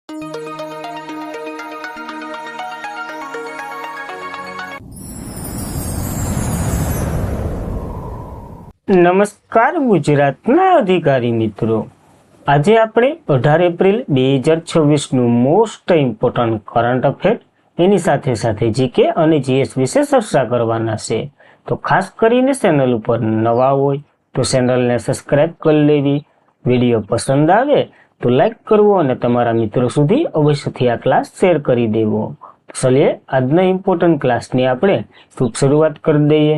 નમસ્કાર ગુજરાતના અધિકારી મિત્રો, આજે આપણે 18 એપ્રિલ 2026નું મોસ્ટ ઇમ્પોર્ટન્ટ કરંટ અફેર એની સાથે સાથે જીકે અને જીએસ વિશે ચર્ચા કરવાના છે. તો ખાસ કરીને ચેનલ ઉપર નવા હોય તો ચેનલને સબસ્ક્રાઇબ કરી લેવી, વિડીયો પસંદ આવે તો લાઈક કરવો અને તમારા મિત્રો સુધી અવશ્યથી આ ક્લાસ શેર કરી દેવો. ચલીએ આજના ઇમ્પોર્ટન્ટ ક્લાસની આપણે શુભ શરૂઆત કરી દઈએ.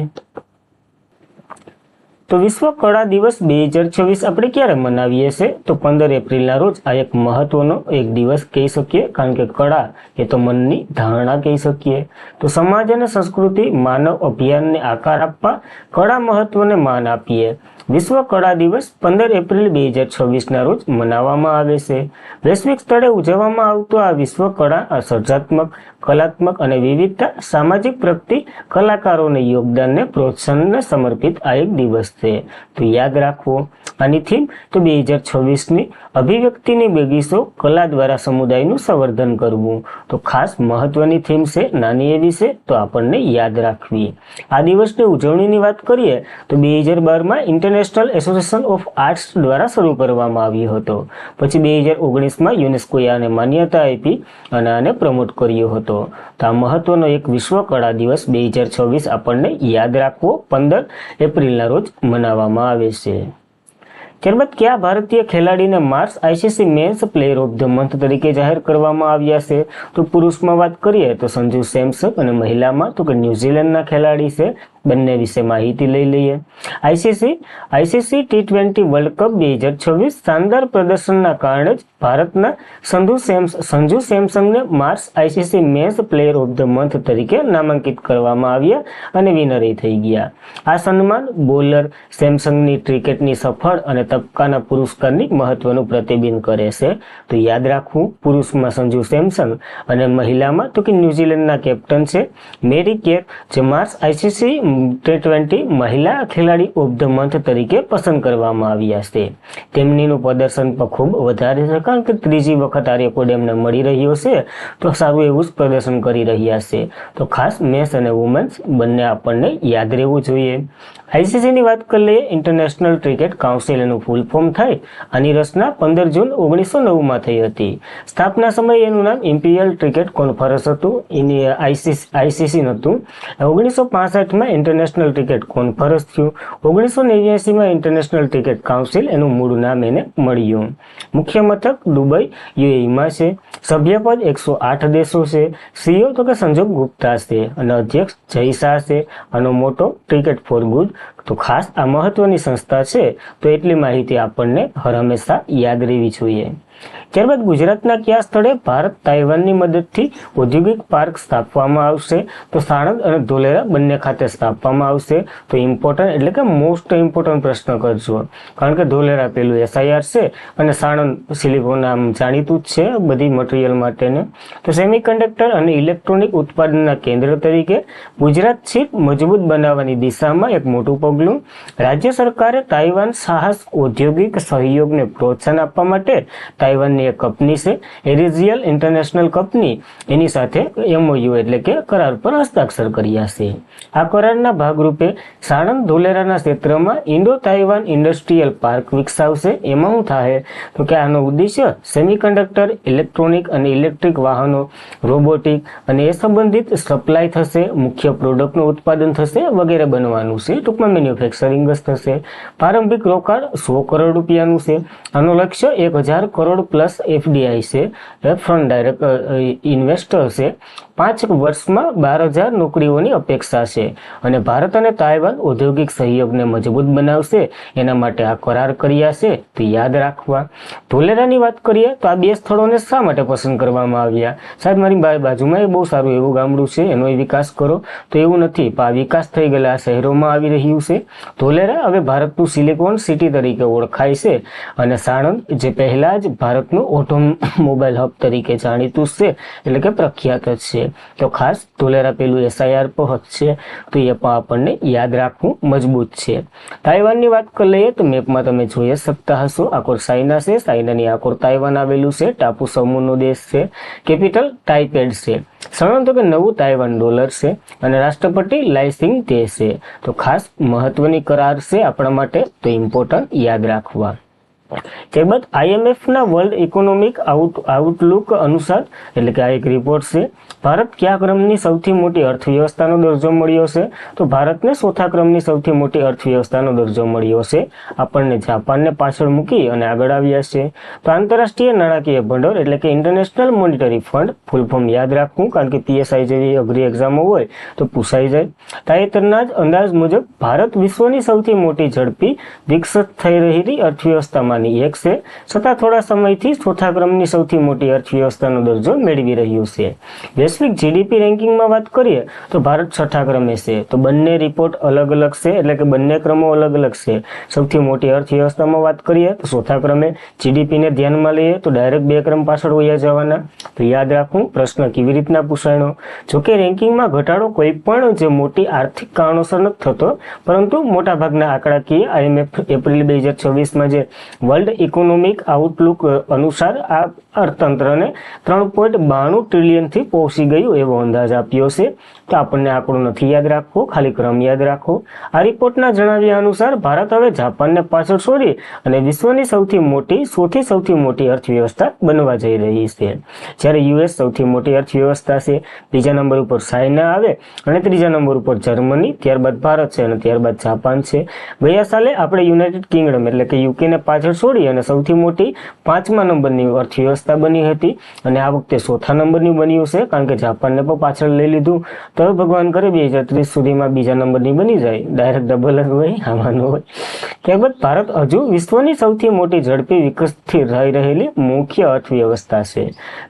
તો વિશ્વ કળા દિવસ 2026 આપણે ક્યારે મનાવીએ છીએ? તો 15 એપ્રિલના રોજ. આ એક મહત્વનો એક દિવસ કહી શકીએ, કારણ કે કળા એ તો મનની ધારણા કહી શકીએ. તો સમાજ અને સંસ્કૃતિ માનવ અભિયાનને આકાર આપવા કળા મહત્વને માન આપીએ. વિશ્વ કળા દિવસ 15 એપ્રિલ 2026ના રોજ મનાવવામાં આવે છે. વૈશ્વિક સ્તરે ઉજવવામાં આવતો આ વિશ્વ કળા સર્જનાત્મક, કલાત્મક અને વિવિધતા, સામાજિક પ્રગતિ, કલાકારોને યોગદાનને પ્રોત્સાહનને સમર્પિત આ એક દિવસ છે. તો યાદ રાખવો આની થીમ તો 2026ની અભિવ્યક્તિની બગીચો, કલા દ્વારા સમુદાયનું સંવર્ધન કરવું. તો ખાસ મહત્વની થીમ છે, નાની એવી છે, તો આપણને યાદ રાખવી. આ દિવસની ઉજવણીની વાત કરીએ તો 2012માં ઇન્ટરનેશનલ એસોસિએશન ઓફ આર્ટ્સ દ્વારા શરૂ કરવામાં આવ્યો હતો. પછી 2019માં યુનેસ્કોએ આને માન્યતા આપી અને આને પ્રમોટ કર્યો હતો. તો આ મહત્વનો એક વિશ્વ કળા દિવસ 2026 આપણને યાદ રાખવો 15 એપ્રિલના રોજ મનાવવામાં આવે છે. ત્યારબાદ કયા ભારતીય ખેલાડીને March ICC men's player of the month તરીકે જાહેર કરવામાં આવ્યા છે? તો પુરુષમાં વાત કરીએ તો સંજુ સેમસન અને મહિલામાં તો કે ન્યુઝીલેન્ડના ખેલાડી છે. બંને વિશે માહિતી લઈ લઈએ. આઈસીસી T20 વર્લ્ડ કપ 2026 શાનદાર પ્રદર્શનના કારણે જ ભારતના સંજુ સેમસંગને March ICC men's player of the month તરીકે નામાંકિત કરવામાં આવ્યા અને વિનર થઈ ગયા. આ સન્માન બોલર સેમસંગની ક્રિકેટની સફળ અને તબક્કાના પુરસ્કારની મહત્વનું પ્રતિબિંબ કરે છે. તો યાદ રાખવું, પુરુષમાં સંજુ સેમસંગ અને મહિલામાં તો કે ન્યુઝીલેન્ડના કેપ્ટન છે મેરી કેર, જે માર્ચ આઈસીસી T20 મહિલા ખેલાડી ઓફ ધ મંથ તરીકે પસંદ કરવામાં આવ્યા છે. તેમનીનું પ્રદર્શન પણ ખૂબ વધારે છે, કારણ કે ત્રીજી વખત આ રેકોર્ડ એમને મળી રહ્યો છે. તો સારું એવું જ પ્રદર્શન કરી રહ્યા છે. તો ખાસ મેન્સ અને વુમેન્સ બંને આપણને યાદ રહેવું જોઈએ. આઈસીસીની વાત કરી લઈએ, ઇન્ટરનેશનલ ક્રિકેટ કાઉન્સિલ એનું ફૂલ ફોર્મ થાય. આની રચના 15 જૂન 1909માં થઈ હતી. સ્થાપના સમયે એનું નામ ઇમ્પિરિયલ ક્રિકેટ કોન્ફરન્સ હતું, એની આઈસીસી નહોતું. 1965માં ઇન્ટરનેશનલ ક્રિકેટ કોન્ફરન્સ થયું. 1989માં ઇન્ટરનેશનલ ક્રિકેટ કાઉન્સિલ એનું મૂળ નામ એને મળ્યું. મુખ્ય મથક દુબઈ યુએઈમાં છે. સભ્યપદ 108 દેશો છે. સીઈઓ તો કે સંજોગ ગુપ્તા છે અને અધ્યક્ષ જય શાહ છે. આનો મોટો ક્રિકેટ ફોર ગુડ. તો ખાસ આ મહત્વની સંસ્થા છે, તો એટલી માહિતી આપણને હર હંમેશા યાદ રહેવી જોઈએ. ત્યારબાદ ગુજરાતના કયા સ્થળે ભારત તાઇવાનની મદદથી ઔદ્યોગિક પાર્ક સ્થાપવામાં આવશે? તો સાણંદ અને ધોલેરા બંને ખાતે સ્થાપવામાં આવશે. તો ઇમ્પોર્ટન્ટ એટલે કે મોસ્ટ ઇમ્પોર્ટન્ટ પ્રશ્ન કરજો, કારણ કે ધોલેરા પેલું SIR છે અને સાણંદ સિલિકોન નામ જાણીતું જ છે બધી મટીરિયલ માટેને. તો સેમિકન્ડક્ટર અને ઇલેક્ટ્રોનિક ઉત્પાદનના કેન્દ્ર તરીકે ગુજરાત ચીપ મજબૂત બનાવવાની દિશામાં એક મોટું પગલું. રાજ્ય સરકારે તાઇવાન સાહસ ઔદ્યોગિક સહયોગને પ્રોત્સાહન આપવા માટે તાઇવાનની એક કંપની છે એરિઝિયલ ઇન્ટરનેશનલ કંપની, એની સાથે MOU એટલે કે કરાર પર હસ્તાક્ષર કર્યા છે. આ કરારના ભાગરૂપે સાણંદ ધોલેરાના ક્ષેત્રમાં ઇન્ડો તાઇવાન ઇન્ડસ્ટ્રીયલ પાર્ક વિકસાવશે. એમાં શું થાય તો કે આનો ઉદ્દેશ્ય સેમિકન્ડક્ટર, ઇલેક્ટ્રોનિક અને ઇલેક્ટ્રિક વાહનો, રોબોટિક અને એ સંબંધિત સપ્લાય થશે, મુખ્ય પ્રોડક્ટનું ઉત્પાદન થશે વગેરે બનવાનું છે. ટૂંકમાં મેન્યુફેક્ચરિંગ જ થશે. પ્રારંભિક રોકાણ 100 કરોડ રૂપિયાનું છે. આનો લક્ષ્ય 1000 કરોડ પ્લસ FDI છે, ફ્રન્ટ ડાયરેક્ટ ઇન્વેસ્ટર છે. 5 વર્ષમાં 12,000 નોકરીઓની અપેક્ષા છે અને ભારત અને તાઇવાન ઔદ્યોગિક સહયોગને મજબૂત બનાવશે, એના માટે આ કરાર કર્યા છે. તો યાદ રાખવા. ધોલેરાની વાત કરીએ તો આ બે સ્થળોને શા માટે પસંદ કરવામાં આવ્યા? સાહેબ મારી બાજુમાં એ બહુ સારું એવું ગામડું છે, એનો વિકાસ કરો. તો એવું નથી, આ વિકાસ થઈ ગયેલા શહેરોમાં આવી રહ્યું છે, છે. ધોલેરા હવે ભારતનું સિલિકોન સિટી તરીકે ઓળખાય છે અને સાણંદ જે પહેલા જ ભારતનું ઓટોમોબાઈલ હબ તરીકે જાણીતું છે, એટલે કે પ્રખ્યાત જ છે. તો ખાસ ધોલેરા પેલું SIR પર છે, તો એ પણ આપણને યાદ રાખવું મજબૂત છે. તાઇવાનની વાત કરી લઈએ તો મેપમાં તમે જોઈ શકતા હશો, આકોર ચાઇના છે, ચાઇનાની આકોર તાઇવાન આવેલું છે, ટાપુ સમૂહનો દેશ છે, કેપિટલ તાઇપેડ છે. સમજો કે નવું તાઇવાન ડોલર છે અને રાષ્ટ્રપતિ લાઇસિંગ તે છે. તો ખાસ મહત્વની કરાર છે આપણા માટે, તો ઇમ્પોર્ટન્ટ યાદ રાખવા. ત્યારબાદ IMF ના વર્લ્ડ ઇકોનોમિક આઉટલુક અનુસાર, એટલે કે આ એક રિપોર્ટ છે, ભારત કયા ક્રમની સૌથી મોટી અર્થવ્યવસ્થાનો દરજ્જો મળ્યો છે? તો ભારતને ચોથા ક્રમની સૌથી મોટી અર્થવ્યવસ્થાનો દરજ્જો મળ્યો છે. આપણને જાપાનને પાછળ મૂકી અને આગળ આવ્યા છે. તો આંતરરાષ્ટ્રીય નાણાકીય ભંડોળ એટલે કે international monetary fund, full form યાદ રાખવું, કારણ કે PSI જેવી અઘરી એક્ઝામો હોય તો પૂછાઈ જાય. તાજેતરના જ અંદાજ મુજબ ભારત વિશ્વની સૌથી મોટી ઝડપી વિકસિત થઈ રહેલી અર્થવ્યવસ્થામાંની એક છે, છતાં થોડા સમયથી ચોથા ક્રમની સૌથી મોટી અર્થવ્યવસ્થાનો દરજ્જો મેળવી રહ્યું છે. વૈશ્વિક GDP રેન્કિંગમાં વાત કરીએ તો ભારત છઠ્ઠા ક્રમે છે. તો બંને રિપોર્ટ અલગ અલગ છે, એટલે કે બંને ક્રમો અલગ અલગ છે. સૌથી મોટી અર્થવ્યવસ્થામાં વાત કરીએ તો ચોથા ક્રમે, GDP ને ધ્યાનમાં લઈએ તો ડાયરેક્ટ 2 ક્રમ પાછળ વયા જવાના. તો યાદ રાખવું, પ્રશ્ન કેવી રીતના પૂછાણો. જોકે રેન્કિંગમાં ઘટાડો કોઈ પણ જે મોટી આર્થિક કારણોસર નથી થતો, પરંતુ મોટાભાગના આંકડાકીય IMF એપ્રિલ 2026માં જે વર્લ્ડ ઇકોનોમિક આઉટલુક અનુસાર આ અર્થતંત્રને 3.92 ટ્રિલિયનથી પહોંચી ગયું એવો અંદાજ આપ્યો છે. તો આપણને આંકડો નથી યાદ રાખવો, ખાલી ક્રમ યાદ રાખો. આ રિપોર્ટના જણાવ્યા અનુસાર ભારત હવે જાપાનને પાછળ છોડી અને વિશ્વની સૌથી મોટી અર્થવ્યવસ્થા બનવા જઈ રહી છે. જ્યારે US સૌથી મોટી અર્થવ્યવસ્થા છે, બીજા નંબર ઉપર ચાઇના આવે અને ત્રીજા નંબર ઉપર જર્મની, ત્યારબાદ ભારત છે અને ત્યારબાદ જાપાન છે. ગયા સાલે આપણે યુનાઇટેડ કિંગડમ એટલે કે UK ને પાછળ છોડી અને સૌથી મોટી 5મા નંબરની અર્થવ્યવસ્થા બની હતી અને આ વખતે ચોથા નંબરની બન્યું છે, કારણ કે જાપાનને પણ પાછળ લઈ લીધું. તો ભગવાન કરે 2030 સુધીમાં બીજા નંબરની બની જાય, ડાયરેક્ટ ડબલ જ હોય, આમાં હોય. ત્યારબાદ ભારત હજુ વિશ્વની સૌથી મોટી ઝડપી વિકસિત થઈ રહેલી મુખ્ય અર્થવ્યવસ્થા છે.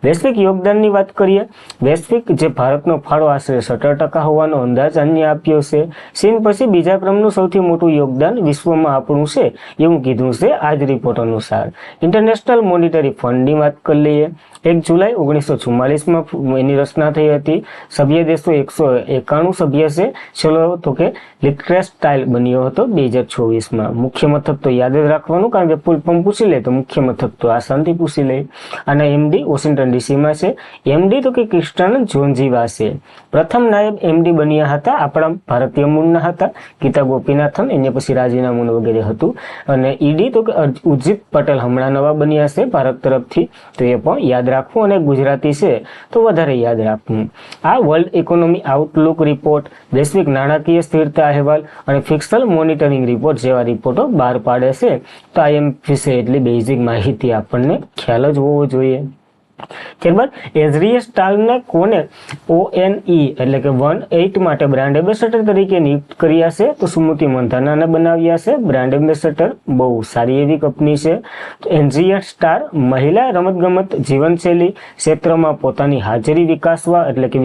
વૈશ્વિક યોગદાનની વાત કરીએ, વૈશ્વિક જે ભારતનો ફાળો આશરે 17% હોવાનો અંદાજ અન્ય આપ્યો છે. ચીન પછી બીજા ક્રમનું સૌથી મોટું યોગદાન વિશ્વમાં આપણું છે એવું કીધું છે આ જ રિપોર્ટ અનુસાર. ઇન્ટરનેશનલ મોનિટરી ફંડની વાત કરી લઈએ. 1 જુલાઈ 1944માં એની રચના થઈ હતી. સભ્ય દેશો 191 સભ્ય છે. ચલો તો કે લિક્ટેનસ્ટાઇન બન્યો હતો 2024માં. મુખ્ય મથક તો યાદ જ રાખવાનું, કારણ કે ફૂલ ફોર્મ પૂછી લે તો મુખ્ય મથક તો આસાનથી પૂછી લે. આના MD વોશિંગ્ટન DCમાં છે. MD તો કે ક્રિસ્ટન જોન્જીવા છે. પ્રથમ નાયબ MD બન્યા હતા આપણા ભારતીય મૂળના હતા, ગીતા ગોપીનાથન, એને પછી રાજીનામું વગેરે હતું. અને ED તો કે ઉર્જિત પટેલ હમણાં નવા બન્યા છે ભારત તરફથી, તો એ પણ યાદ રાખવું. અને ગુજરાતી છે તો વધારે યાદ રાખવું. આ વર્લ્ડ ઇકોનોમી આઉટલુક રિપોર્ટ, વૈશ્વિક નાણાકીય સ્થિરતા અહેવાલ અને ફિસ્કલ મોનિટરિંગ રિપોર્ટ જેવા રિપોર્ટો બહાર પાડે છે. તો IMF વિશે એટલી બેઝિક માહિતી આપણને ખ્યાલ જ હોવો જોઈએ. ત્યારબાદ એઝરિયસ સ્ટાલને કોને ONE એટલે કે 18 માટે બ્રાન્ડ એમ્બેસેડર તરીકે નિયુક્ત કર્યા છે? તો સ્મૃતિ મંધાનાને બનાવ્યા છે બ્રાન્ડ એમ્બેસેડર. બહુ સારી એવી કંપની છે. તો એઝરિયસ સ્ટાર મહિલા રમતગમત જીવનશૈલી ક્ષેત્રમાં પોતાની હાજરી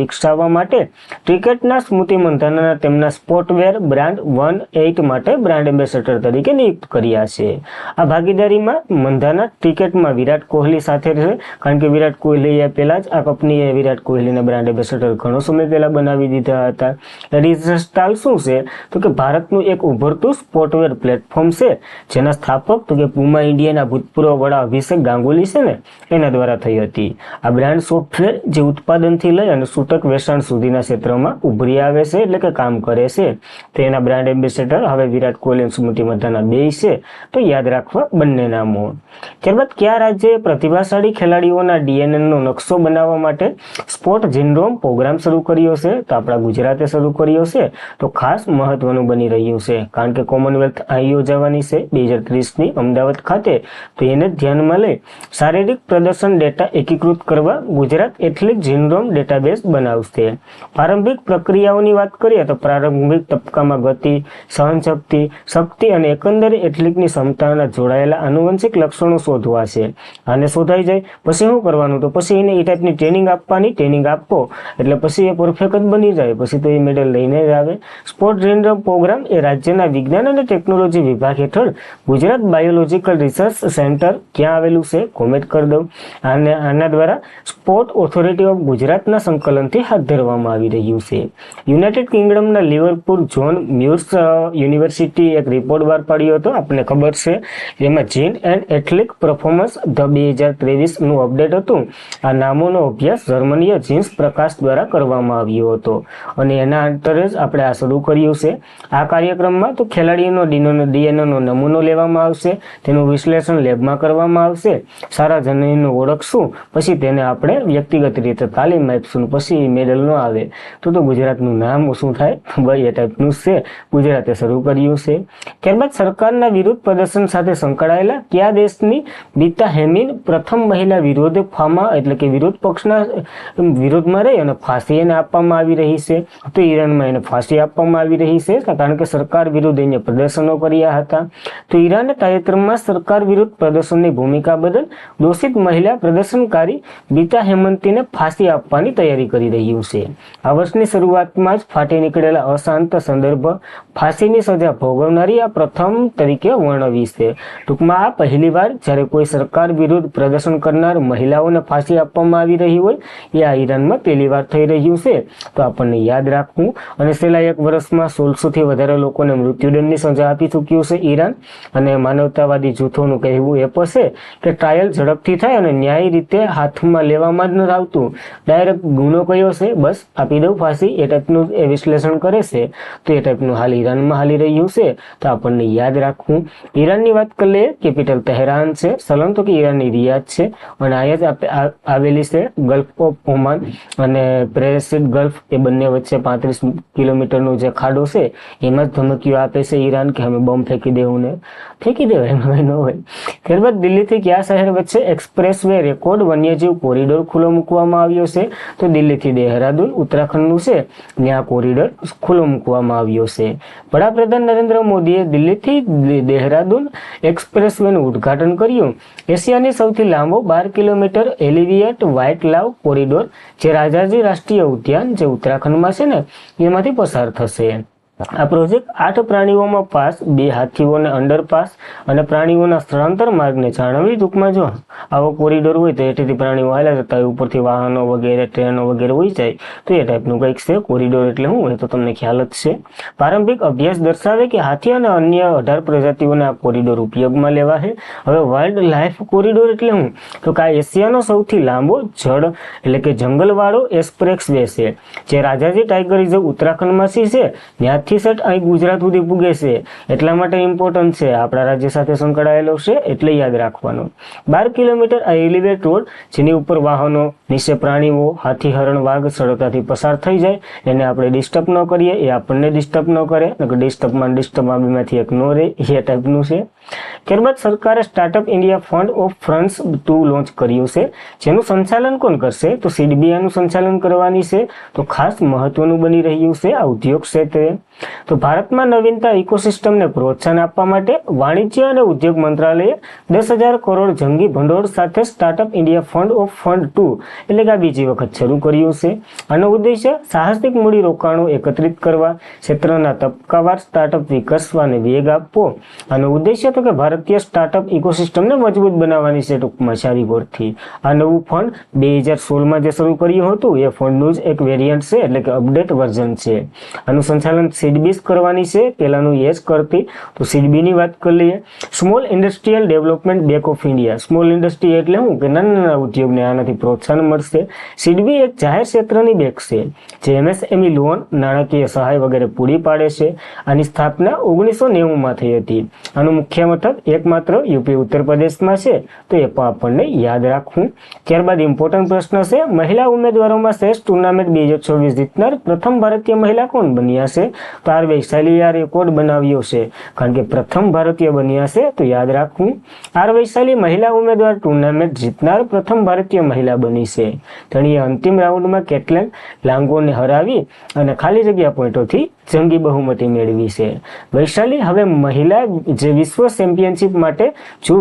વિકસાવવા માટે ક્રિકેટના સ્મૃતિ મંધાનાના તેમના સ્પોર્ટવેર બ્રાન્ડ 18 માટે બ્રાન્ડ એમ્બેસેડર તરીકે નિયુક્ત કર્યા છે. આ ભાગીદારીમાં મંધાના ક્રિકેટમાં વિરાટ કોહલી સાથે છે, કારણ કે વિરાટ કોહલી પહેલા જ આ કંપનીએ વિરાટ કોહલીને બ્રાન્ડ એમ્બેસેડર ઘણો સમય પહેલા બનાવી દીધા હતા. રિઝસ્ટાલ શું છે? તો કે ભારતનું એક ઉભરતું સ્પોર્ટવેર પ્લેટફોર્મ છે, જેના સ્થાપક તો કે પુમા ઇન્ડિયાના ભૂતપૂર્વ વડા અભિષેક ગાંગુલી છે ને, એના દ્વારા થઈ હતી. આ બ્રાન્ડ સોફ્ટવેર જે ઉત્પાદનથી લઈ અને છૂટક વેચાણ સુધીના ક્ષેત્રમાં ઉભરી આવે છે, એટલે કે કામ કરે છે. તો એના બ્રાન્ડ એમ્બેસેડર હવે વિરાટ કોહલી અને સ્મૃતિ મંધાના બે છે, તો યાદ રાખવા બંને નામો. ત્યારબાદ કયા રાજ્યએ પ્રતિભાશાળી ખેલાડીઓના DNA નો નકશો બનાવવા માટે સ્પોર્ટ જીનોમ પ્રોગ્રામ શરૂ કર્યો છે? તો આપણા ગુજરાતે શરૂ કર્યો છે. તો ખાસ મહત્વનું બની રહ્યું છે, કારણ કે કોમનવેલ્થ અહીં યોજાવાની છે 2030ની અમદાવાદ ખાતે. તો એને ધ્યાનમાં લઈ શારીરિક પ્રદર્શન ડેટા એકીકૃત કરવા ગુજરાત એથ્લેટિક જીનોમ ડેટાબેઝ બનાવશે. પ્રારંભિક પ્રક્રિયાઓની વાત કરીએ તો પ્રારંભિક તબક્કામાં ગતિ, સહનશક્તિ અને એકંદરે એથ્લેટિકની ક્ષમતાના જોડાયેલા આનુવંશિક લક્ષણો શોધવા છે. આને શોધાઈ જાય પછી શું કરવા કરવાનું, તો પછી એને એ ટાઈપની ટ્રેનિંગ આપો એટલે પછી એ પરફેક્ટ જ બની જાય, પછી તો એ મેડલ લઈને જ આવે. સ્પોર્ટ ડ્રીમ પ્રોગ્રામ એ રાજ્યના વિજ્ઞાન અને ટેકનોલોજી વિભાગ હેઠળ ગુજરાત બાયોલોજીકલ રિસર્ચ સેન્ટર ક્યાં આવેલું છે કોમેન્ટ કરી દઉં. અને આના દ્વારા સ્પોર્ટ ઓથોરિટી ઓફ ગુજરાતના સંકલનથી હાથ ધરવામાં આવી રહ્યું છે. યુનાઇટેડ કિંગડમના લિવરપુલ જોન મ્યુર્સ યુનિવર્સિટી એક રિપોર્ટ બહાર પાડ્યો હતો, આપણને ખબર છે. જેમાં gene and athletic performance the 2023નું અપડેટ હતું. આ નામોનો અભ્યાસ જર્મનીય જીન્સ પ્રકાશ દ્વારા કરવામાં આવ્યો હતો અને એના અંતરે જ આપણે આ શરૂ કર્યું છે. આ કાર્યક્રમમાં તો ખેલાડીઓનો ડીએનએનો નમૂનો લેવામાં આવશે, તેનું વિશ્લેષણ લેબમાં કરવામાં આવશે, સારા જનીનનું ઓળખશું, પછી તેને આપણે વ્યક્તિગત રીતે તાલીમ આપશું, પછી મેડલ ન આવે તો ગુજરાતનું નામ શું થાય? ભાઈ એ ટાઈપનું છે, ગુજરાતે શરૂ કર્યું છે. ત્યારબાદ સરકારના વિરોધ પ્રદર્શન સાથે સંકળાયેલા કયા દેશની બીતા હેમિન પ્રથમ મહિલા વિરોધમાં એટલે કે વિરોધ પક્ષના વિરોધમાં રહી અને ફાંસી એને આપવામાં આવી રહી છે? તો ઈરાનમાં એને ફાંસી આપવામાં આવી રહી છે, કારણ કે સરકાર વિરુદ્ધ એને પ્રદર્શનો કર્યા હતા. તો ઈરાને તાજેતરમાં સરકાર વિરુદ્ધ પ્રદર્શનની ભૂમિકા બદલ દોષિત મહિલા પ્રદર્શનકારી બીતા હેમંતીને ફાંસી આપવાની તૈયારી કરી રહ્યું છે. આ વર્ષની શરૂઆતમાં જ ફાટી નીકળેલા અશાંત સંદર્ભ ફાંસીની સજા ભોગવનારી આ પ્રથમ તરીકે વર્ણવી છે. ટૂંકમાં આ પહેલીવાર જ્યારે કોઈ સરકાર વિરુદ્ધ પ્રદર્શન કરનાર મહિલાઓને ફાંસી આપવામાં આવી રહી હોય એ આ ઈરાનમાં પહેલીવાર થઈ રહ્યું છે. તો આપણને યાદ રાખવું. અને છેલ્લા એક વર્ષમાં 1600થી વધારે લોકોને મૃત્યુદંડની સજા આપી ચૂક્યું છે ઈરાન. અને માનવતાવાદી જૂથોનું કહેવું એ પણ છે કે ટ્રાયલ ઝડપથી થાય અને ન્યાય રીતે હાથમાં લેવામાં જ નથી આવતું. ડાયરેક્ટ ગુનો કયો છે, બસ આપી દઉં ફાંસી, એ ટાઈપનું એ વિશ્લેષણ કરે છે. તો એ ટાઈપનું હાલ ઈરાનમાં હાલી રહ્યું છે, તો આપણને યાદ રાખવું. ઈરાનની વાત કરી લઈએ, કેપિટલ તહેરાન છે, સલમ તો કે ઈરાનની રિયાદ છે અને અહીંયા જ આવેલી છે ગલ્ફ ઓફ ઓમાન અને પેરેસિડ ગલ્ફ, એ બંને વચ્ચે 35 કિલોમીટરનો જે ખાડો છે એમાં જ ધમકીઓ આપે છે ઈરાન કે અમે બોમ્બ ફેંકી દેવું ને ફેંકી દેવાય, એમાં ન હોય. ત્યારબાદ દિલ્હીથી કયા શહેર વચ્ચે એક્સપ્રેસ વે રેકોર્ડ વન્યજીવ કોરિડોર ખુલ્લો મૂકવામાં આવ્યો છે? તો દિલ્હીથી દેહરાદૂન ઉત્તરાખંડનું છે ત્યાં કોરિડોર ખુલ્લો મૂકવામાં આવ્યો છે. વડાપ્રધાન નરેન્દ્ર મોદીએ દિલ્હીથી દેહરાદૂન એક્સપ્રેસ વેનું ઉદ્ઘાટન કર્યું. એશિયાની સૌથી લાંબો 12 કિલોમીટર એલિવેટેડ વ્હાઇટ લાવ કોરિડોર જે રાજાજી રાષ્ટ્રીય ઉદ્યાન જે ઉત્તરાખંડમાં છે ને એમાંથી પસાર થશે. આ પ્રોજેક્ટ 8 પ્રાણીઓમાં પાસ, 2 હાથીઓને અંડરપાસ અને પ્રાણીઓના સ્થળાંતર માર્ગને જાળવણી. ટૂંકમાં જો આવો કોરિડોર હોય તો એથી પ્રાણીઓ હાલ્યા જતા હોય, ઉપરથી વાહનો વગેરે ટ્રેનો વગેરે હોય જાય, તો એ ટાઈપનું કંઈક છે. કોરિડોર એટલે શું હોય તો તમને ખ્યાલ જ છે. પ્રારંભિક અભ્યાસ દર્શાવે કે હાથી અને અન્ય 18 પ્રજાતિઓને આ કોરિડોર ઉપયોગમાં લેવા છે. હવે વાઇલ્ડ લાઈફ કોરિડોર એટલે શું તો કે આ એશિયાનો સૌથી લાંબો જળ એટલે કે જંગલવાળો એક્સપ્રેસ વે છે જે રાજાજી ટાઈગર રિઝર્વ ઉત્તરાખંડમાં છે ત્યાંથી સેટ અહીં ગુજરાત સુધી પૂગે છે. એટલા માટે ઇમ્પોર્ટન્ટ છે, આપણા રાજ્ય સાથે સંકળાયેલો છે એટલે યાદ રાખવાનું. 12 કિલોમીટર આ એલિવેટ રોડ જેની ઉપર વાહનો, નીચે પ્રાણીઓ, હાથી, હરણ, વાઘ સરળતાથી પસાર થઈ જાય, એને આપણે ડિસ્ટર્બ ન કરીએ, એ આપણને ડિસ્ટર્બ ન કરે, ડિસ્ટર્બમાં બેમાંથી એક ન રહે, એ ટાઈપનું છે. ત્યારબાદ સરકારે startup India fund of funds 2 launch કર્યું છે, જેનું સંચાલન કોણ કરશે તો સીડીબીઆઈનું સંચાલન કરવાની છે. તો ખાસ મહત્વનું બની રહ્યું છે આ ઉદ્યોગ ક્ષેત્રે. તો ભારતમાં નવીનતા ઇકોસિસ્ટમને પ્રોત્સાહન આપવા માટે વાણિજ્ય અને ઉદ્યોગ મંત્રાલયે 10,000 કરોડ જંગી ભંડોળ સાથે startup India fund of fund 2 એટલે કે આ બીજી વખત શરૂ કર્યું છે. આનો ઉદ્દેશ્ય સાહસિક મૂડી રોકાણો એકત્રિત કરવા, ક્ષેત્રના તબક્કાવાર સ્ટાર્ટઅપ વિકસવાને વેગ આપવો. આનો ઉદ્દેશ્ય તો કે ભારતીય સ્ટાર્ટઅપ ઇકોસિસ્ટમને મજબૂત બનાવવાની છે. ટૂંકમાં સારી ગોળથી આ નવું ફંડ 2016માં જે શરૂ કર્યું હતું એ ફંડનું જ એક વેરિયન્ટ છે એટલે કે અપડેટ વર્ઝન છે. આનું સંચાલન સીડબી કરવાની છે, પેલાનું એ જ કરતી. તો સીડબીની વાત કરી લઈએ. Small industrial development bank of India. Small industry એટલે શું કે નાના ઉદ્યોગને આનાથી પ્રોત્સાહન મળશે. સીડબી એક જાહેર ક્ષેત્રની બેંક છે જે એમએસએમઈ લોન, નાણાકીય સહાય વગેરે પૂરી પાડે છે. આની સ્થાપના 1990માં થઈ હતી. આનું મુખ્ય મથક એકમાત્ર યુપી ઉત્તર પ્રદેશમાં છે, તો એ પણ આપણને યાદ રાખવું. ત્યારબાદ ઇમ્પોર્ટન્ટ પ્રશ્ન છે, મહિલા ઉમેદવારોમાં શ્રેષ્ઠ ટુર્નામેન્ટ 2024 જીતનાર પ્રથમ ભારતીય મહિલા કોણ બન્યા છે? તો આર વૈશાલી આ રેકોર્ડ બનાવ્યો છે, કારણ કે પ્રથમ ભારતીય બન્યા છે, તો યાદ રાખવું. આર વૈશાલી મહિલા ઉમેદવાર ટુર્નામેન્ટ જીતનાર પ્રથમ ભારતીય મહિલા બની છે. તેણીએ અંતિમ રાઉન્ડમાં કેટલેન લાંગોને હરાવી અને ખાલી જગ્યા પોઈન્ટોથી જંગી બહુમતી મેળવી છે. વૈશાલી હવે મહિલા જે વિશ્વ ચેમ્પિયનશિપ માટે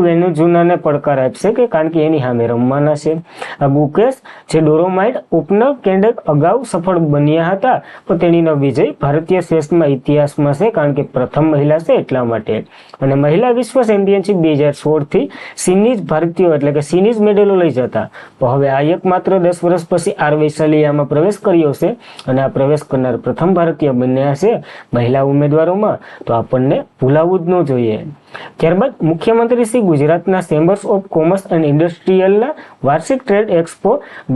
વેનુઝુલાને પડકાર આપશે કે કારણ કે એની સામે રમવાના છે. આ ગુકેશ જે ડોરોમાઇટ ઓપનર કેન્ડક અગાઉ સફળ બન્યા હતા પણ તેણીનો વિજય ભારતીય ચેસમાં ઇતિહાસમાં છે કારણ કે પ્રથમ મહિલા છે એટલા માટે. અને મહિલા વિશ્વ ચેમ્પિયનશિપ 2016 થી સિનીજ ભારતીયો એટલે કે સિનીજ મેડલો લઈ જતા પણ હવે આ એકમાત્ર 10 વર્ષ પછી આર વૈશાલી આમાં પ્રવેશ કર્યો છે અને આ પ્રવેશ કરનાર પ્રથમ ભારતીય બન્યા છે મહિલા ઉમેદવારોમાં. તો આપણને ભૂલાવવું જ ન જોઈએ. ત્યારબાદ મુખ્યમંત્રી શ્રી ગુજરાતના ચેમ્બર્સ ઓફ કોમર્સ એન્ડ ઇન્ડસ્ટ્રીયલના વાર્ષિક ટ્રેડ એક્સપો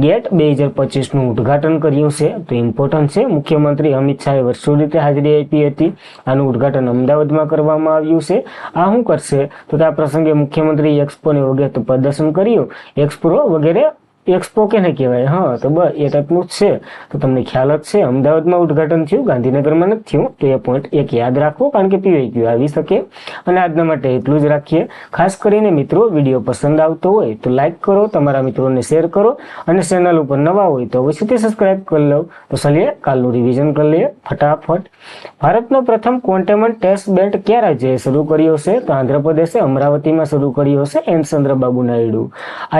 ગેટ 2025નું ઉદ્ઘાટન કર્યું છે. તો ઇમ્પોર્ટન્ટ છે. મુખ્યમંત્રી અમિત શાહે વર્ચ્યુઅલ રીતે હાજરી આપી હતી. આનું ઉદ્ઘાટન અમદાવાદમાં કરવામાં આવ્યું છે. આ શું કરશે તો આ પ્રસંગે મુખ્યમંત્રી એક્સપોને વગેરે પ્રદર્શન કર્યું. એક્સપો વગેરે એક્સપો કેને કહેવાય? હા, તો બસ એ ટાઈપનું જ છે. તો તમને ખ્યાલ જ છે અમદાવાદમાં ઉદ્ઘાટન થયું, ગાંધીનગરમાં નથી થયું. તો એ પોઈન્ટ એક યાદ રાખવો કારણ કે PYQ આવી શકે. અને આજના માટે એટલું જ રાખીએ. ખાસ કરીને મિત્રો વિડીયો પસંદ આવતો હોય તો લાઈક કરો, તમારા મિત્રોને શેર કરો અને ચેનલ ઉપર નવા હોય તો અવશ્યથી સબસ્ક્રાઇબ કરી લો. તો ચાલીએ કાલનું રિવિઝન કરી લઈએ ફટાફટ. ભારતનો પ્રથમ ક્વોન્ટમ ટેસ્ટ બેડ કયા રાજ્યએ શરૂ કર્યો છે? તો આંધ્રપ્રદેશે અમરાવતીમાં શરૂ કર્યો છે. એન ચંદ્રબાબુ નાયડુ.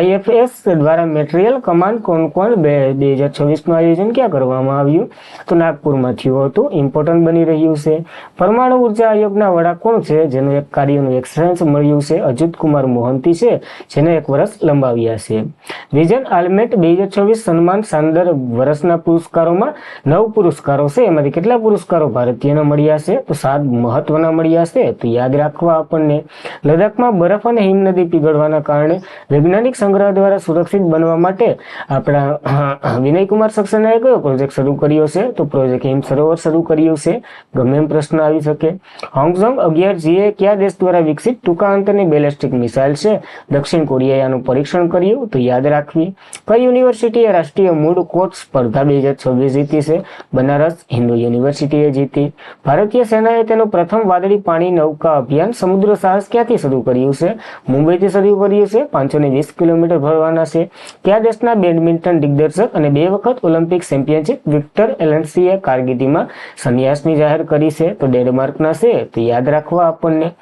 IFS દ્વારા મેટ્રિયલ કમાન્ડ કોન્કોન 2026નું આયોજન ક્યાં કરવામાં આવ્યું? તો નાગપુરમાં થયું હતું. ઇમ્પોર્ટન્ટ બની રહ્યું છે. પરમાણુ ઉર્જા આયોગના વડા કોણ છે જેનું એક કાર્યનું એક્સચેન્જ મળ્યું છે? અજિત કુમાર મોહંતી છે જેને 1 વર્ષ લંબાવ્યા છે. વિઝન આલ્મેટ 2026 સન્માન શાનદાર વર્ષના પુરસ્કારોમાં 9 પુરસ્કારો છે. એમાંથી કેટલા પુરસ્કારો ભારતીયને મળ્યા છે? તો 7 મહત્વના મળ્યા છે. તો યાદ રાખવા આપણને. લદ્દાખમાં બરફ અને હિમનદી પીગળવાના કારણે વૈજ્ઞાનિક સંગ્રહ દ્વારા સુરક્ષિત બનવા માટે આપણા વિનયકુમાર સક્સેનાએ કયો પ્રોજેક્ટ શરૂ કર્યો છે? તો પ્રોજેક્ટ હિમ સરોવર શરૂ કર્યું છે. ગમે એમ પ્રશ્ન આવી શકે. હોંગઝોંગ 11G કયા દેશ દ્વારા વિકસિત ટૂંકા અંતરની બેલેસ્ટિક મિસાઇલ છે? દક્ષિણ કોરિયાએ આનું પરીક્ષણ કર્યું. તો યાદ રાખવી. કઈ યુનિવર્સિટીએ રાષ્ટ્રીય મૂળ કોર્ટ સ્પર્ધા 2026 જીતી છે? બનારસ હિન્દુ યુનિવર્સિટીએ જીતી. ભારતીય સેનાએ તેનું પ્રથમ વાદળી પાણી નૌકા અભિયાન સમુદ્ર સાહસ ક્યાંથી શરૂ કર્યું છે? મુંબઈથી શરૂ કર્યું છે. 520 કિલોમીટર ભરવાના છે. કયા દેશના બેડમિન્ટન દિગ્દર્શક અને 2 વખત ઓલિમ્પિક ચેમ્પિયનશિપ વિક્ટર એલન્સીએ કારકિર્દીમાં સંન્યાસની જાહેર કરી છે? તો ડેનમાર્કના છે. તો યાદ રાખવા આપણને.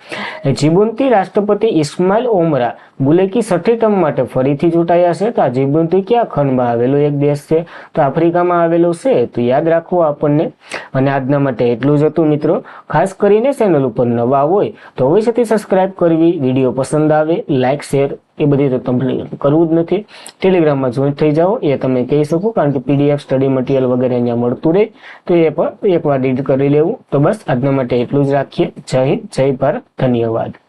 જીબુતી રાષ્ટ્રપતિ ઇસ્માઇલ ઓમરા બુલેકી 6ઠી ટર્મ માટે ફરીથી ચૂંટાયા છે. તો આ જીબુતી કયા ખંડમાં આવેલો એક દેશ છે? તો આફ્રિકામાં આવેલો છે. તો યાદ રાખવું આપણને. અને આજના માટે એટલું જ હતું મિત્રો. ખાસ કરીને ચેનલ ઉપર નવા હોય તો અવશ્યથી સબસ્ક્રાઇબ કરવી. વિડીયો પસંદ આવે લાઇક શેર એ બધી તો તમને કરવું જ નથી. ટેલિગ્રામમાં જોઈન થઈ જાઓ એ તમે કહી શકો કારણ કે PDF સ્ટડી મટીરિયલ વગેરે અહીંયા મળતું રહે. તો એ પણ એકવાર રીડ કરી લેવું. તો બસ આજના માટે એટલું જ રાખીએ. જય હિન્દ, જય ભારત, ધન્યવાદ.